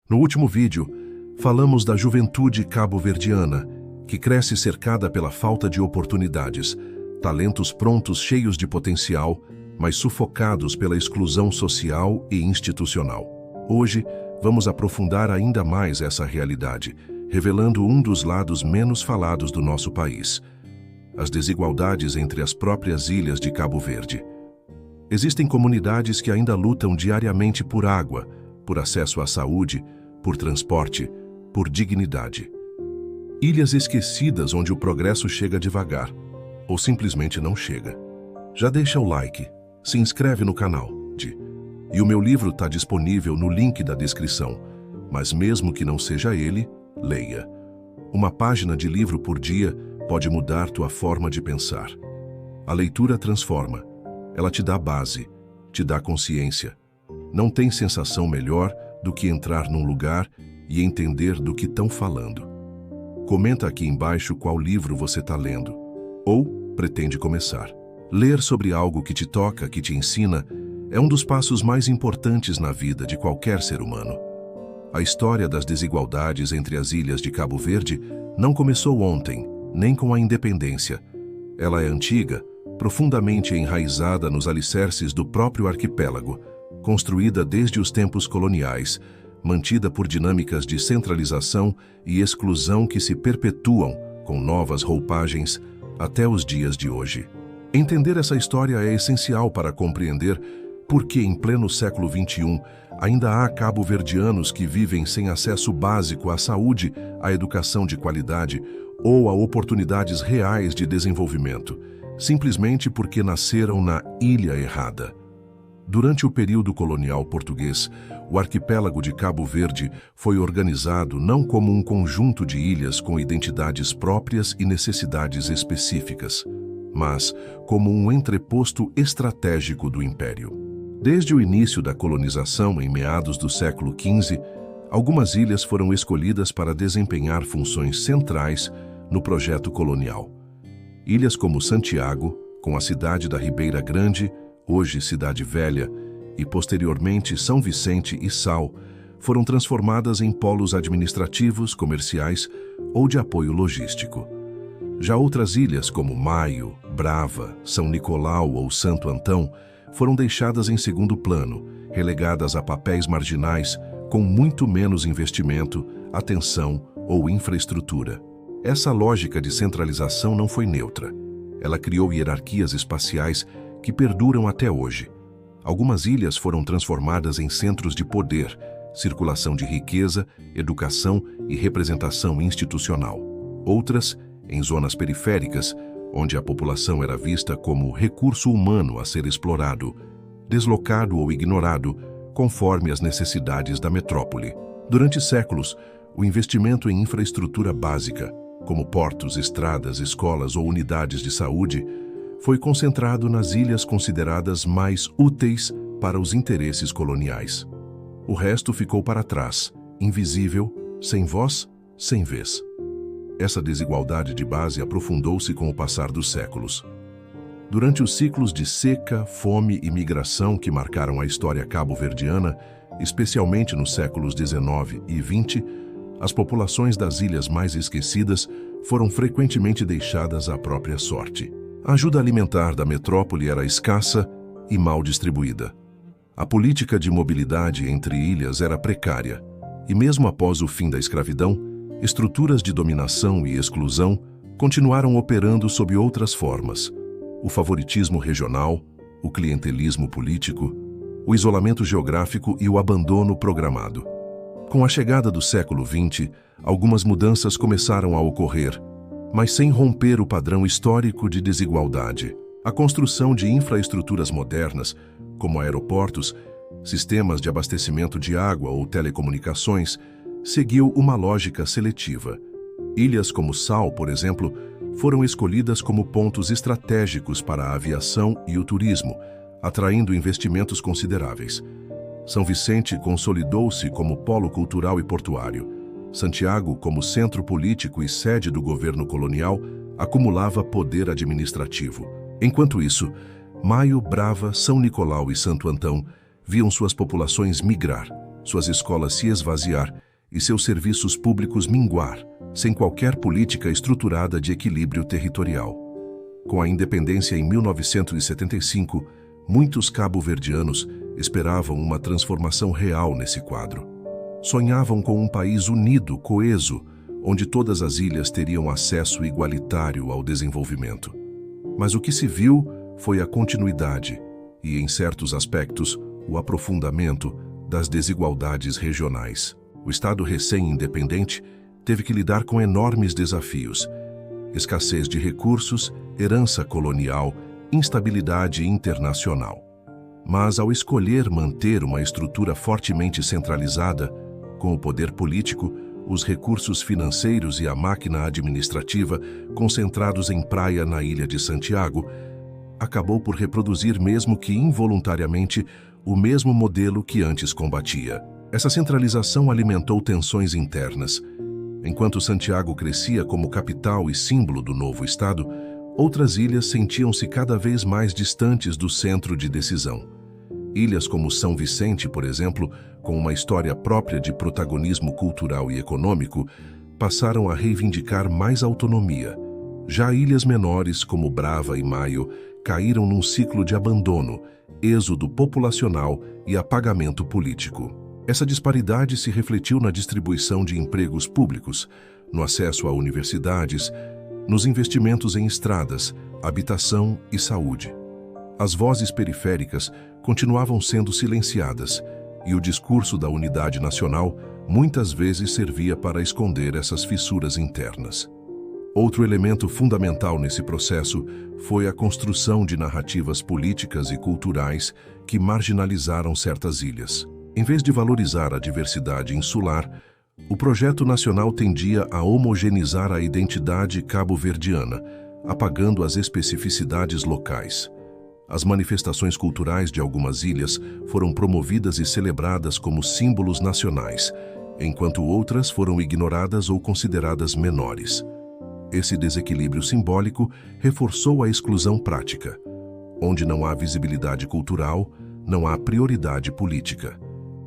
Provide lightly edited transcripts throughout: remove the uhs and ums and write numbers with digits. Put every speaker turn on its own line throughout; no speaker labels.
No último vídeo, falamos da juventude cabo-verdiana, que cresce cercada pela falta de oportunidades, talentos prontos cheios de potencial, mas sufocados pela exclusão social e institucional. Hoje, vamos aprofundar ainda mais essa realidade, revelando um dos lados menos falados do nosso país: as desigualdades entre as próprias ilhas de Cabo Verde. Existem comunidades que ainda lutam diariamente por água, por acesso à saúde, por transporte, por dignidade. Ilhas esquecidas onde o progresso chega devagar, ou simplesmente não chega. Já deixa o like, se inscreve no canal, e o meu livro está disponível no link da descrição, mas mesmo que não seja ele, leia. Uma página de livro por dia pode mudar tua forma de pensar. A leitura transforma, ela te dá base, te dá consciência. Não tem sensação melhor do que entrar num lugar e entender do que estão falando. Comenta aqui embaixo qual livro você está lendo, ou pretende começar. Ler sobre algo que te toca, que te ensina, é um dos passos mais importantes na vida de qualquer ser humano. A história das desigualdades entre as ilhas de Cabo Verde não começou ontem, nem com a independência. Ela é antiga, profundamente enraizada nos alicerces do próprio arquipélago, construída desde os tempos coloniais, mantida por dinâmicas de centralização e exclusão que se perpetuam com novas roupagens até os dias de hoje. Entender essa história é essencial para compreender por que, em pleno século XXI, ainda há cabo-verdianos que vivem sem acesso básico à saúde, à educação de qualidade ou a oportunidades reais de desenvolvimento, simplesmente porque nasceram na ilha errada. Durante o período colonial português, o arquipélago de Cabo Verde foi organizado não como um conjunto de ilhas com identidades próprias e necessidades específicas, mas como um entreposto estratégico do Império. Desde o início da colonização, em meados do século XV, algumas ilhas foram escolhidas para desempenhar funções centrais no projeto colonial. Ilhas como Santiago, com a cidade da Ribeira Grande, hoje Cidade Velha, e posteriormente São Vicente e Sal, foram transformadas em polos administrativos, comerciais ou de apoio logístico. Já outras ilhas como Maio, Brava, São Nicolau ou Santo Antão foram deixadas em segundo plano, relegadas a papéis marginais com muito menos investimento, atenção ou infraestrutura. Essa lógica de centralização não foi neutra. Ela criou hierarquias espaciais que perduram até hoje. Algumas ilhas foram transformadas em centros de poder, circulação de riqueza, educação e representação institucional. Outras, em zonas periféricas, onde a população era vista como recurso humano a ser explorado, deslocado ou ignorado, conforme as necessidades da metrópole. Durante séculos, o investimento em infraestrutura básica, como portos, estradas, escolas ou unidades de saúde, foi concentrado nas ilhas consideradas mais úteis para os interesses coloniais. O resto ficou para trás, invisível, sem voz, sem vez. Essa desigualdade de base aprofundou-se com o passar dos séculos. Durante os ciclos de seca, fome e migração que marcaram a história cabo-verdiana, especialmente nos séculos XIX e XX, as populações das ilhas mais esquecidas foram frequentemente deixadas à própria sorte. A ajuda alimentar da metrópole era escassa e mal distribuída. A política de mobilidade entre ilhas era precária, e mesmo após o fim da escravidão, estruturas de dominação e exclusão continuaram operando sob outras formas: o favoritismo regional, o clientelismo político, o isolamento geográfico e o abandono programado. Com a chegada do século XX, algumas mudanças começaram a ocorrer, mas sem romper o padrão histórico de desigualdade. A construção de infraestruturas modernas, como aeroportos, sistemas de abastecimento de água ou telecomunicações, seguiu uma lógica seletiva. Ilhas como Sal, por exemplo, foram escolhidas como pontos estratégicos para a aviação e o turismo, atraindo investimentos consideráveis. São Vicente consolidou-se como polo cultural e portuário. Santiago, como centro político e sede do governo colonial, acumulava poder administrativo. Enquanto isso, Maio, Brava, São Nicolau e Santo Antão viam suas populações migrar, suas escolas se esvaziar e seus serviços públicos minguar, sem qualquer política estruturada de equilíbrio territorial. Com a independência em 1975, muitos cabo-verdianos esperavam uma transformação real nesse quadro. Sonhavam com um país unido, coeso, onde todas as ilhas teriam acesso igualitário ao desenvolvimento. Mas o que se viu foi a continuidade e, em certos aspectos, o aprofundamento das desigualdades regionais. O Estado recém-independente teve que lidar com enormes desafios: escassez de recursos, herança colonial, instabilidade internacional. Mas, ao escolher manter uma estrutura fortemente centralizada, com o poder político, os recursos financeiros e a máquina administrativa concentrados em Praia, na ilha de Santiago, acabou por reproduzir, mesmo que involuntariamente, o mesmo modelo que antes combatia. Essa centralização alimentou tensões internas. Enquanto Santiago crescia como capital e símbolo do novo Estado, outras ilhas sentiam-se cada vez mais distantes do centro de decisão. Ilhas como São Vicente, por exemplo, com uma história própria de protagonismo cultural e econômico, passaram a reivindicar mais autonomia. Já ilhas menores, como Brava e Maio, caíram num ciclo de abandono, êxodo populacional e apagamento político. Essa disparidade se refletiu na distribuição de empregos públicos, no acesso a universidades, nos investimentos em estradas, habitação e saúde. As vozes periféricas continuavam sendo silenciadas, e o discurso da unidade nacional muitas vezes servia para esconder essas fissuras internas. Outro elemento fundamental nesse processo foi a construção de narrativas políticas e culturais que marginalizaram certas ilhas. Em vez de valorizar a diversidade insular, o projeto nacional tendia a homogeneizar a identidade cabo-verdiana, apagando as especificidades locais. As manifestações culturais de algumas ilhas foram promovidas e celebradas como símbolos nacionais, enquanto outras foram ignoradas ou consideradas menores. Esse desequilíbrio simbólico reforçou a exclusão prática. Onde não há visibilidade cultural, não há prioridade política.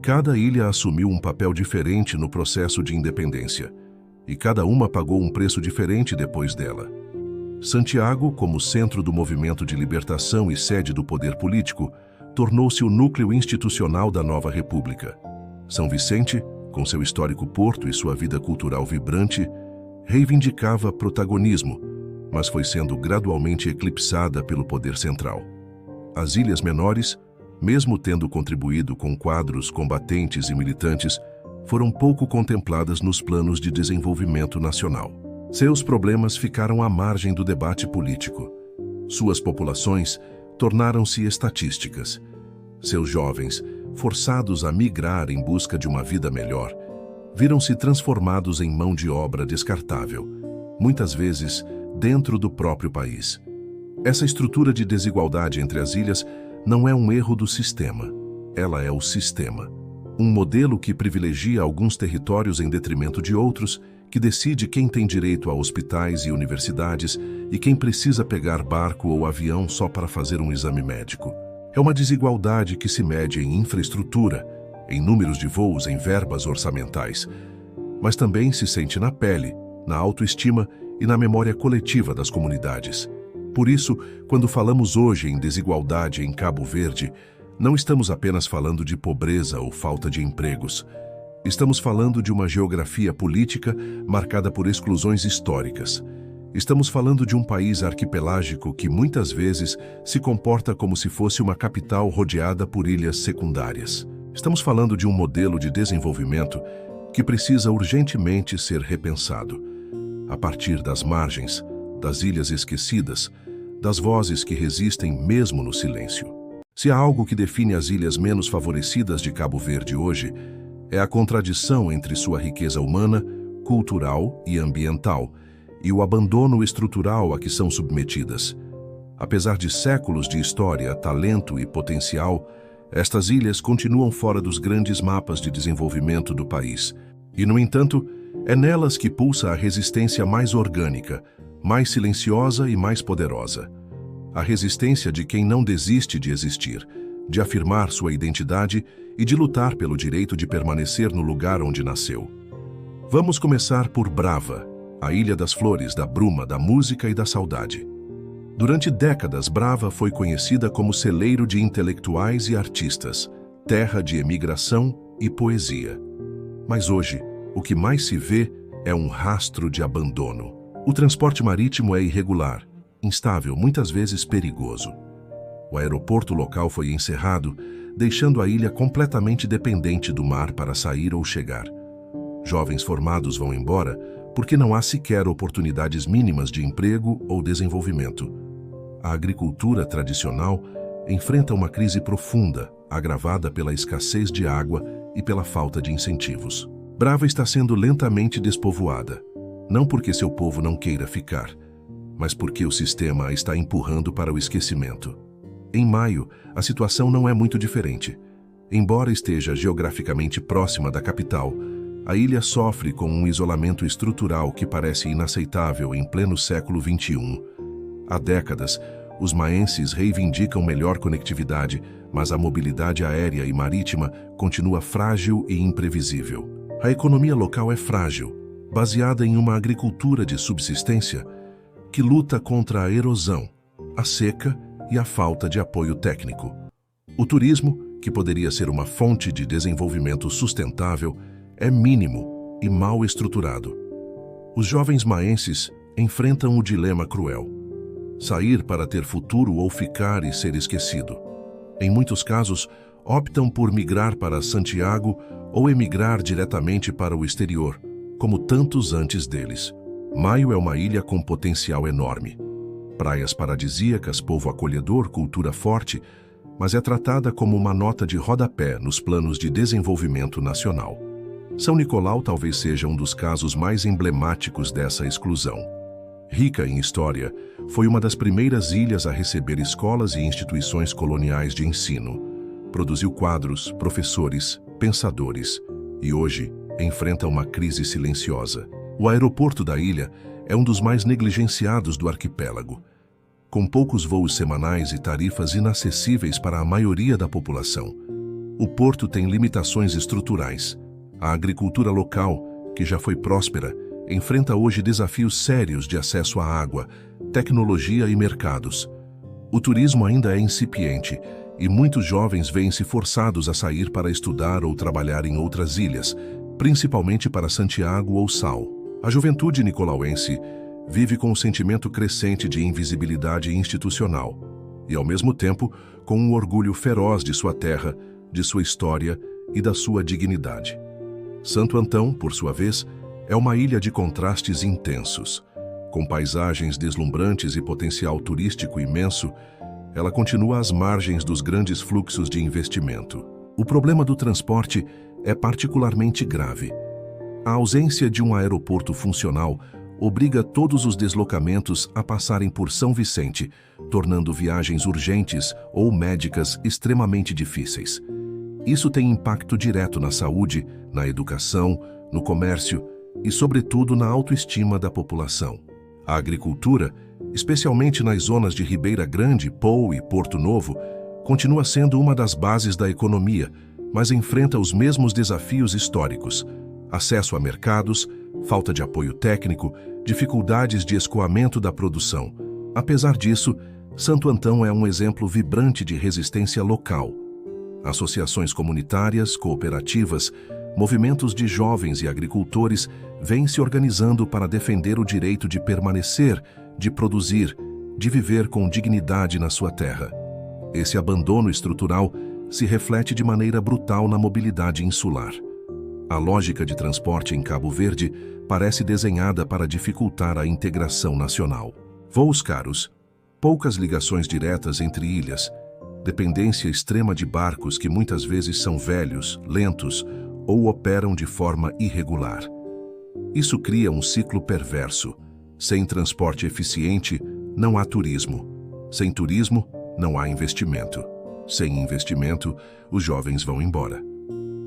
Cada ilha assumiu um papel diferente no processo de independência, e cada uma pagou um preço diferente depois dela. Santiago, como centro do movimento de libertação e sede do poder político, tornou-se o núcleo institucional da nova república. São Vicente, com seu histórico porto e sua vida cultural vibrante, reivindicava protagonismo, mas foi sendo gradualmente eclipsada pelo poder central. As ilhas menores, mesmo tendo contribuído com quadros combatentes e militantes, foram pouco contempladas nos planos de desenvolvimento nacional. Seus problemas ficaram à margem do debate político. Suas populações tornaram-se estatísticas. Seus jovens, forçados a migrar em busca de uma vida melhor, viram-se transformados em mão de obra descartável, muitas vezes dentro do próprio país. Essa estrutura de desigualdade entre as ilhas não é um erro do sistema, ela é o sistema. Um modelo que privilegia alguns territórios em detrimento de outros, que decide quem tem direito a hospitais e universidades e quem precisa pegar barco ou avião só para fazer um exame médico. É uma desigualdade que se mede em infraestrutura, em números de voos, em verbas orçamentais, mas também se sente na pele, na autoestima e na memória coletiva das comunidades. Por isso, quando falamos hoje em desigualdade em Cabo Verde, não estamos apenas falando de pobreza ou falta de empregos. Estamos falando de uma geografia política marcada por exclusões históricas. Estamos falando de um país arquipelágico que muitas vezes se comporta como se fosse uma capital rodeada por ilhas secundárias. Estamos falando de um modelo de desenvolvimento que precisa urgentemente ser repensado. A partir das margens, das ilhas esquecidas, das vozes que resistem mesmo no silêncio. Se há algo que define as ilhas menos favorecidas de Cabo Verde hoje, é a contradição entre sua riqueza humana, cultural e ambiental, e o abandono estrutural a que são submetidas. Apesar de séculos de história, talento e potencial, estas ilhas continuam fora dos grandes mapas de desenvolvimento do país. E, no entanto, é nelas que pulsa a resistência mais orgânica, mais silenciosa e mais poderosa. A resistência de quem não desiste de existir, de afirmar sua identidade e de lutar pelo direito de permanecer no lugar onde nasceu. Vamos começar por Brava, a Ilha das Flores, da bruma, da música e da saudade. Durante décadas, Brava foi conhecida como celeiro de intelectuais e artistas, terra de emigração e poesia. Mas hoje, o que mais se vê é um rastro de abandono. O transporte marítimo é irregular, instável, muitas vezes perigoso. O aeroporto local foi encerrado, deixando a ilha completamente dependente do mar para sair ou chegar. Jovens formados vão embora porque não há sequer oportunidades mínimas de emprego ou desenvolvimento. A agricultura tradicional enfrenta uma crise profunda, agravada pela escassez de água e pela falta de incentivos. Brava está sendo lentamente despovoada, não porque seu povo não queira ficar, mas porque o sistema a está empurrando para o esquecimento. Em maio, a situação não é muito diferente. Embora esteja geograficamente próxima da capital, a ilha sofre com um isolamento estrutural que parece inaceitável em pleno século XXI. Há décadas, os maenses reivindicam melhor conectividade, mas a mobilidade aérea e marítima continua frágil e imprevisível. A economia local é frágil, baseada em uma agricultura de subsistência que luta contra a erosão, a seca e a falta de apoio técnico. O turismo, que poderia ser uma fonte de desenvolvimento sustentável, é mínimo e mal estruturado. Os jovens maenses enfrentam o dilema cruel: sair para ter futuro ou ficar e ser esquecido. Em muitos casos, optam por migrar para Santiago ou emigrar diretamente para o exterior, como tantos antes deles. Maio é uma ilha com potencial enorme. Praias paradisíacas, povo acolhedor, cultura forte, mas é tratada como uma nota de rodapé nos planos de desenvolvimento nacional. São Nicolau talvez seja um dos casos mais emblemáticos dessa exclusão. Rica em história, foi uma das primeiras ilhas a receber escolas e instituições coloniais de ensino. Produziu quadros, professores, pensadores e hoje enfrenta uma crise silenciosa. O aeroporto da ilha é um dos mais negligenciados do arquipélago, com poucos voos semanais e tarifas inacessíveis para a maioria da população. O porto tem limitações estruturais. A agricultura local, que já foi próspera, enfrenta hoje desafios sérios de acesso à água, tecnologia e mercados. O turismo ainda é incipiente e muitos jovens veem-se forçados a sair para estudar ou trabalhar em outras ilhas, principalmente para Santiago ou Sal. A juventude nicolauense vive com um sentimento crescente de invisibilidade institucional e, ao mesmo tempo, com um orgulho feroz de sua terra, de sua história e da sua dignidade. Santo Antão, por sua vez, é uma ilha de contrastes intensos. Com paisagens deslumbrantes e potencial turístico imenso, ela continua às margens dos grandes fluxos de investimento. O problema do transporte é particularmente grave. A ausência de um aeroporto funcional obriga todos os deslocamentos a passarem por São Vicente, tornando viagens urgentes ou médicas extremamente difíceis. Isso tem impacto direto na saúde, na educação, no comércio e, sobretudo, na autoestima da população. A agricultura, especialmente nas zonas de Ribeira Grande, Pou e Porto Novo, continua sendo uma das bases da economia, mas enfrenta os mesmos desafios históricos: acesso a mercados, falta de apoio técnico, dificuldades de escoamento da produção. Apesar disso, Santo Antão é um exemplo vibrante de resistência local. Associações comunitárias, cooperativas, movimentos de jovens e agricultores vêm se organizando para defender o direito de permanecer, de produzir, de viver com dignidade na sua terra. Esse abandono estrutural se reflete de maneira brutal na mobilidade insular. A lógica de transporte em Cabo Verde parece desenhada para dificultar a integração nacional. Voos caros, poucas ligações diretas entre ilhas, dependência extrema de barcos que muitas vezes são velhos, lentos ou operam de forma irregular. Isso cria um ciclo perverso. Sem transporte eficiente, não há turismo. Sem turismo, não há investimento. Sem investimento, os jovens vão embora.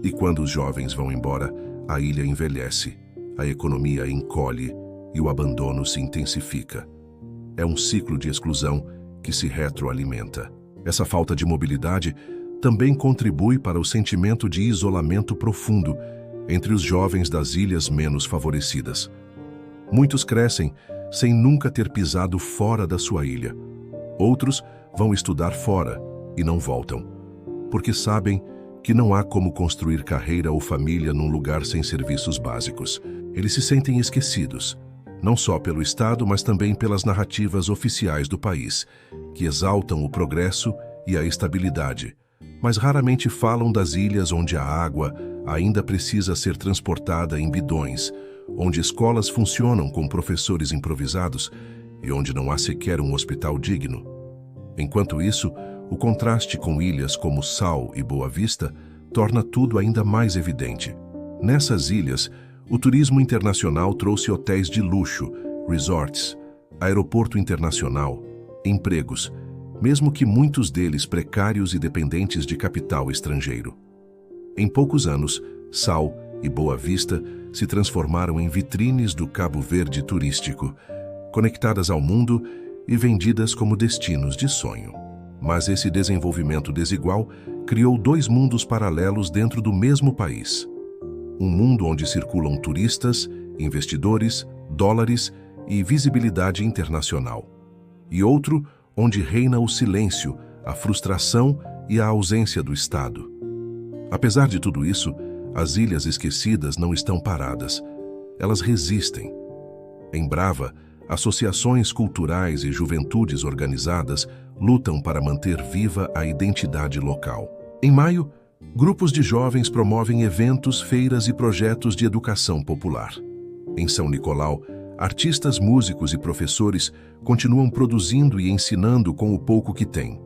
E quando os jovens vão embora, a ilha envelhece, a economia encolhe e o abandono se intensifica. É um ciclo de exclusão que se retroalimenta. Essa falta de mobilidade também contribui para o sentimento de isolamento profundo entre os jovens das ilhas menos favorecidas. Muitos crescem sem nunca ter pisado fora da sua ilha. Outros vão estudar fora e não voltam, porque sabem que não há como construir carreira ou família num lugar sem serviços básicos. Eles se sentem esquecidos, não só pelo Estado, mas também pelas narrativas oficiais do país, que exaltam o progresso e a estabilidade, mas raramente falam das ilhas onde a água ainda precisa ser transportada em bidões, onde escolas funcionam com professores improvisados e onde não há sequer um hospital digno. Enquanto isso, o contraste com ilhas como Sal e Boa Vista torna tudo ainda mais evidente. Nessas ilhas, o turismo internacional trouxe hotéis de luxo, resorts, aeroporto internacional, empregos, mesmo que muitos deles precários e dependentes de capital estrangeiro. Em poucos anos, Sal e Boa Vista se transformaram em vitrines do Cabo Verde turístico, conectadas ao mundo e vendidas como destinos de sonho. Mas esse desenvolvimento desigual criou dois mundos paralelos dentro do mesmo país. Um mundo onde circulam turistas, investidores, dólares e visibilidade internacional. E outro onde reina o silêncio, a frustração e a ausência do Estado. Apesar de tudo isso, as Ilhas Esquecidas não estão paradas. Elas resistem. Em Brava, associações culturais e juventudes organizadas lutam para manter viva a identidade local. Em maio, grupos de jovens promovem eventos, feiras e projetos de educação popular. Em São Nicolau, artistas, músicos e professores continuam produzindo e ensinando com o pouco que têm.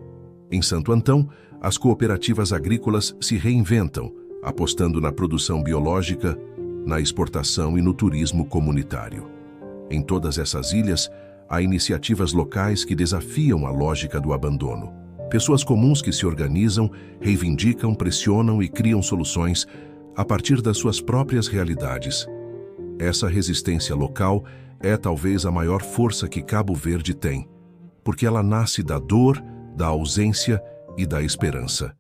Em Santo Antão, as cooperativas agrícolas se reinventam, apostando na produção biológica, na exportação e no turismo comunitário. Em todas essas ilhas, há iniciativas locais que desafiam a lógica do abandono. Pessoas comuns que se organizam, reivindicam, pressionam e criam soluções a partir das suas próprias realidades. Essa resistência local é talvez a maior força que Cabo Verde tem, porque ela nasce da dor, da ausência e da esperança.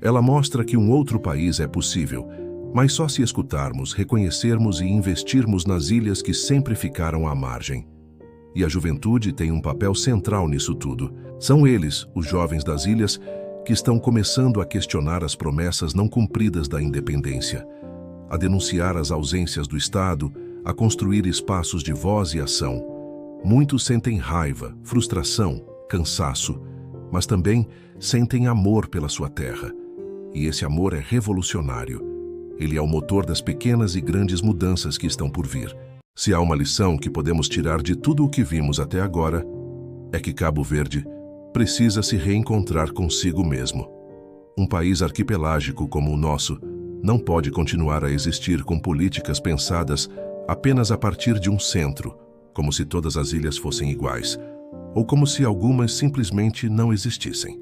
Ela mostra que um outro país é possível, mas só se escutarmos, reconhecermos e investirmos nas ilhas que sempre ficaram à margem. E a juventude tem um papel central nisso tudo. São eles, os jovens das ilhas, que estão começando a questionar as promessas não cumpridas da independência, a denunciar as ausências do Estado, a construir espaços de voz e ação. Muitos sentem raiva, frustração, cansaço, mas também sentem amor pela sua terra. E esse amor é revolucionário. Ele é o motor das pequenas e grandes mudanças que estão por vir. Se há uma lição que podemos tirar de tudo o que vimos até agora, é que Cabo Verde precisa se reencontrar consigo mesmo. Um país arquipelágico como o nosso não pode continuar a existir com políticas pensadas apenas a partir de um centro, como se todas as ilhas fossem iguais, ou como se algumas simplesmente não existissem.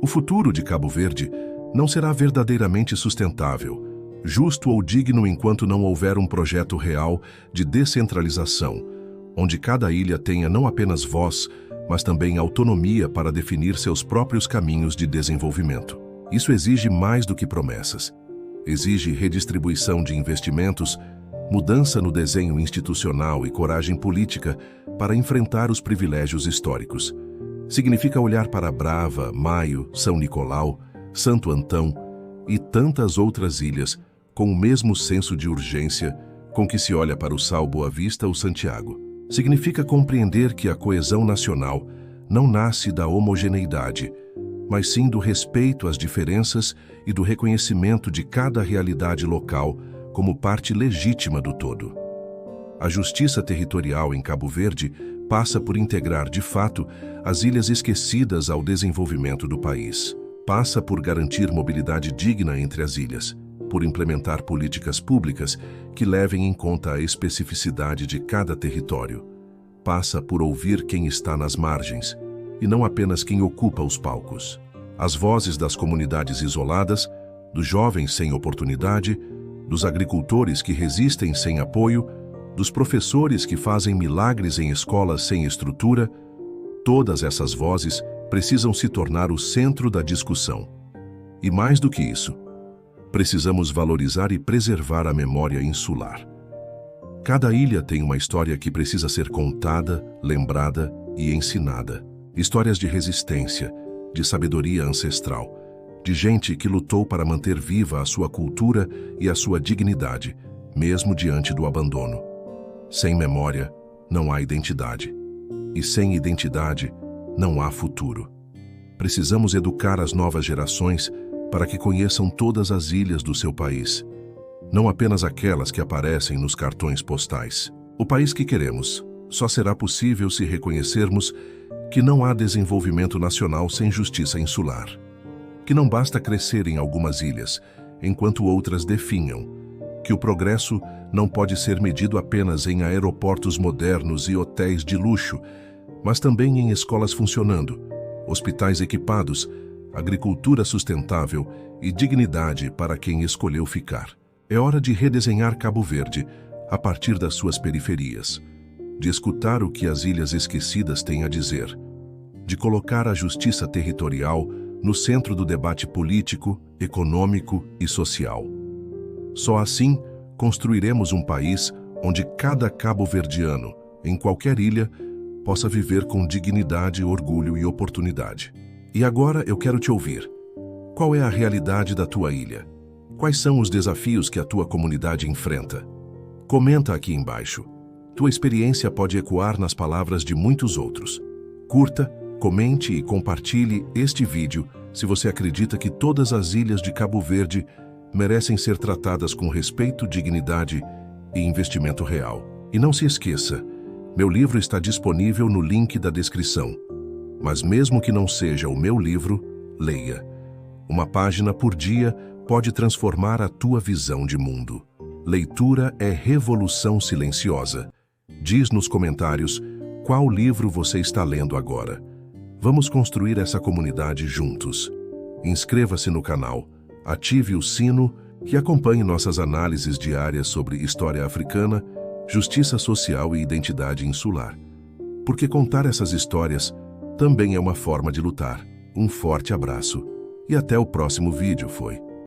O futuro de Cabo Verde não será verdadeiramente sustentável, justo ou digno enquanto não houver um projeto real de descentralização, onde cada ilha tenha não apenas voz, mas também autonomia para definir seus próprios caminhos de desenvolvimento. Isso exige mais do que promessas. Exige redistribuição de investimentos, mudança no desenho institucional e coragem política para enfrentar os privilégios históricos. Significa olhar para Brava, Maio, São Nicolau, Santo Antão e tantas outras ilhas com o mesmo senso de urgência com que se olha para o Sal, Boa Vista ou Santiago. Significa compreender que a coesão nacional não nasce da homogeneidade, mas sim do respeito às diferenças e do reconhecimento de cada realidade local como parte legítima do todo. A justiça territorial em Cabo Verde passa por integrar, de fato, as ilhas esquecidas ao desenvolvimento do país. Passa por garantir mobilidade digna entre as ilhas, por implementar políticas públicas que levem em conta a especificidade de cada território. Passa por ouvir quem está nas margens, e não apenas quem ocupa os palcos. As vozes das comunidades isoladas, dos jovens sem oportunidade, dos agricultores que resistem sem apoio, dos professores que fazem milagres em escolas sem estrutura, todas essas vozes precisam se tornar o centro da discussão. E mais do que isso, precisamos valorizar e preservar a memória insular. Cada ilha tem uma história que precisa ser contada, lembrada e ensinada. Histórias de resistência, de sabedoria ancestral, de gente que lutou para manter viva a sua cultura e a sua dignidade, mesmo diante do abandono. Sem memória, não há identidade. E sem identidade, não há futuro. Precisamos educar as novas gerações para que conheçam todas as ilhas do seu país, não apenas aquelas que aparecem nos cartões postais. O país que queremos só será possível se reconhecermos que não há desenvolvimento nacional sem justiça insular, que não basta crescer em algumas ilhas, enquanto outras definham, que o progresso não pode ser medido apenas em aeroportos modernos e hotéis de luxo, mas também em escolas funcionando, hospitais equipados, agricultura sustentável e dignidade para quem escolheu ficar. É hora de redesenhar Cabo Verde a partir das suas periferias, de escutar o que as Ilhas Esquecidas têm a dizer, de colocar a justiça territorial no centro do debate político, econômico e social. Só assim construiremos um país onde cada cabo-verdiano, em qualquer ilha, possa viver com dignidade, orgulho e oportunidade. E agora eu quero te ouvir. Qual é a realidade da tua ilha? Quais são os desafios que a tua comunidade enfrenta? Comenta aqui embaixo. Tua experiência pode ecoar nas palavras de muitos outros. Curta, comente e compartilhe este vídeo se você acredita que todas as ilhas de Cabo Verde merecem ser tratadas com respeito, dignidade e investimento real. E não se esqueça, meu livro está disponível no link da descrição. Mas mesmo que não seja o meu livro, leia. Uma página por dia pode transformar a tua visão de mundo. Leitura é revolução silenciosa. Diz nos comentários qual livro você está lendo agora. Vamos construir essa comunidade juntos. Inscreva-se no canal, ative o sino e acompanhe nossas análises diárias sobre história africana, justiça social e identidade insular. Porque contar essas histórias também é uma forma de lutar. Um forte abraço e até o próximo vídeo.